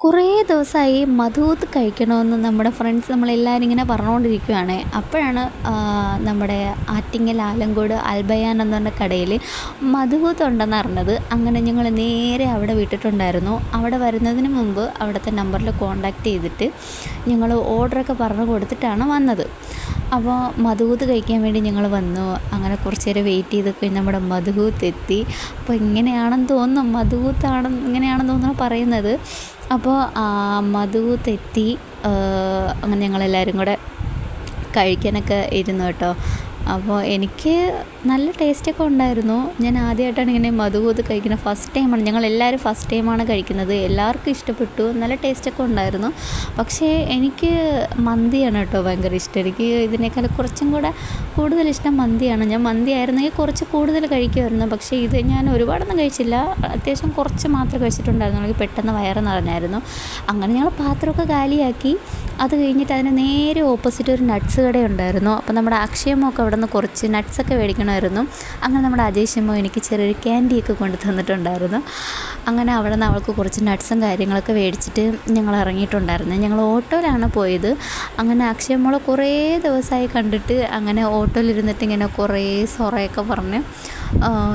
കുറേ ദിവസമായി മധൂത്ത് കഴിക്കണമെന്ന് നമ്മുടെ ഫ്രണ്ട്സ് നമ്മളെല്ലാവരും ഇങ്ങനെ പറഞ്ഞുകൊണ്ടിരിക്കുകയാണ്. അപ്പോഴാണ് നമ്മുടെ ആറ്റിങ്ങൽ ആലങ്കോട് അൽബയാൻ എന്ന് പറഞ്ഞ കടയിൽ മധൂത്ത് ഉണ്ടെന്ന് അറിഞ്ഞത്. അങ്ങനെ ഞങ്ങൾ നേരെ അവിടെ വിട്ടിട്ടുണ്ടായിരുന്നു. അവിടെ വരുന്നതിന് മുമ്പ് അവിടുത്തെ നമ്പറിൽ കോൺടാക്റ്റ് ചെയ്തിട്ട് ഞങ്ങൾ ഓർഡറൊക്കെ പറഞ്ഞു കൊടുത്തിട്ടാണ് വന്നത്. അപ്പോൾ മധൂത്ത് കഴിക്കാൻ വേണ്ടി ഞങ്ങൾ വന്നു. അങ്ങനെ കുറച്ച് നേരം വെയിറ്റ് ചെയ്ത് കഴിഞ്ഞ് നമ്മുടെ മധൂത്ത് എത്തി. അപ്പോൾ ഇങ്ങനെയാണെന്ന് തോന്നുന്നു, ഇങ്ങനെയാണെന്ന് തോന്നുന്നു പറയുന്നത്. അപ്പോൾ മധൂത്ത് എത്തി. അങ്ങനെ ഞങ്ങളെല്ലാവരും കൂടെ കഴിക്കാനൊക്കെ ഇരുന്നു കേട്ടോ. അപ്പോൾ എനിക്ക് നല്ല ടേസ്റ്റൊക്കെ ഉണ്ടായിരുന്നു. ഞാൻ ആദ്യമായിട്ടാണ് ഇങ്ങനെ മധുകൂത്ത് കഴിക്കുന്നത്. ഫസ്റ്റ് ടൈമാണ്, ഞങ്ങളെല്ലാവരും ഫസ്റ്റ് ടൈമാണ് കഴിക്കുന്നത്. എല്ലാവർക്കും ഇഷ്ടപ്പെട്ടു, നല്ല ടേസ്റ്റൊക്കെ ഉണ്ടായിരുന്നു. പക്ഷേ എനിക്ക് മന്തിയാണ് കേട്ടോ ഭയങ്കര ഇഷ്ടം. എനിക്ക് ഇതിനേക്കാൾ കുറച്ചും കൂടെ കൂടുതൽ ഇഷ്ടം മന്തിയാണ്. ഞാൻ മന്തി ആയിരുന്നെങ്കിൽ കുറച്ച് കൂടുതൽ കഴിക്കുമായിരുന്നു. പക്ഷേ ഇത് ഞാൻ ഒരുപാടൊന്നും കഴിച്ചില്ല, അത്യാവശ്യം കുറച്ച് മാത്രമേ കഴിച്ചിട്ടുണ്ടായിരുന്നു. എനിക്ക് പെട്ടെന്ന് വയറ് നിറഞ്ഞായിരുന്നു. അങ്ങനെ ഞങ്ങൾ പാത്രമൊക്കെ കാലിയാക്കി. അത് കഴിഞ്ഞിട്ട് അതിന് നേരെ ഓപ്പോസിറ്റ് ഒരു നട്ട്സ് കടയുണ്ടായിരുന്നു. അപ്പോൾ നമ്മുടെ അക്ഷയമൊക്കെ അവിടെ നിന്ന് കുറച്ച് നട്ട്സൊക്കെ മേടിക്കണമായിരുന്നു. അങ്ങനെ നമ്മുടെ അജയ്ഷമ്മോ എനിക്ക് ചെറിയൊരു ക്യാൻഡിയൊക്കെ കൊണ്ട് തന്നിട്ടുണ്ടായിരുന്നു. അങ്ങനെ അവിടെ നിന്ന് അവൾക്ക് കുറച്ച് നട്ട്സും കാര്യങ്ങളൊക്കെ മേടിച്ചിട്ട് ഞങ്ങൾ ഇറങ്ങിയിട്ടുണ്ടായിരുന്നു. ഞങ്ങൾ ഓട്ടോയിലാണ് പോയത്. അങ്ങനെ അക്ഷയമോളെ കുറേ ദിവസമായി കണ്ടിട്ട് അങ്ങനെ ഓട്ടോയിലിരുന്നിട്ട് ഇങ്ങനെ കുറേ സൊറയൊക്കെ പറഞ്ഞ്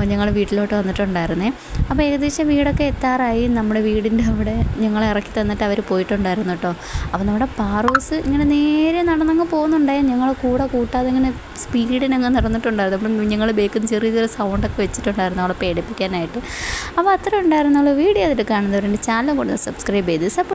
ഞങ്ങൾ വീട്ടിലോട്ട് വന്നിട്ടുണ്ടായിരുന്നേ. അപ്പോൾ ഏകദേശം വീടൊക്കെ എത്താറായി. നമ്മുടെ വീടിൻ്റെ അവിടെ ഞങ്ങളെ ഇറക്കി തന്നിട്ട് അവർ പോയിട്ടുണ്ടായിരുന്നു കേട്ടോ. അപ്പോൾ നമ്മുടെ പാറൂസ് ഇങ്ങനെ നേരെ നടന്നങ്ങ് പോകുന്നുണ്ടായി. ഞങ്ങൾ കൂടെ കൂട്ടാതെ ഇങ്ങനെ സ്പീഡിനങ്ങ് നടന്നിട്ടുണ്ടായിരുന്നു. അപ്പം ഞങ്ങൾ ബേക്കിൽ നിന്ന് ചെറിയ ചെറിയ സൗണ്ടൊക്കെ വെച്ചിട്ടുണ്ടായിരുന്നു അവളെ പേടിപ്പിക്കാനായിട്ട്. അപ്പോൾ അത്ര ഉണ്ടായിരുന്നുള്ളൂ. വീഡിയോ അതിൽ കാണുന്നവരുണ്ട് ചാനൽ കൊണ്ട് സബ്സ്ക്രൈബ് ചെയ്ത് സപ്പോർട്ട്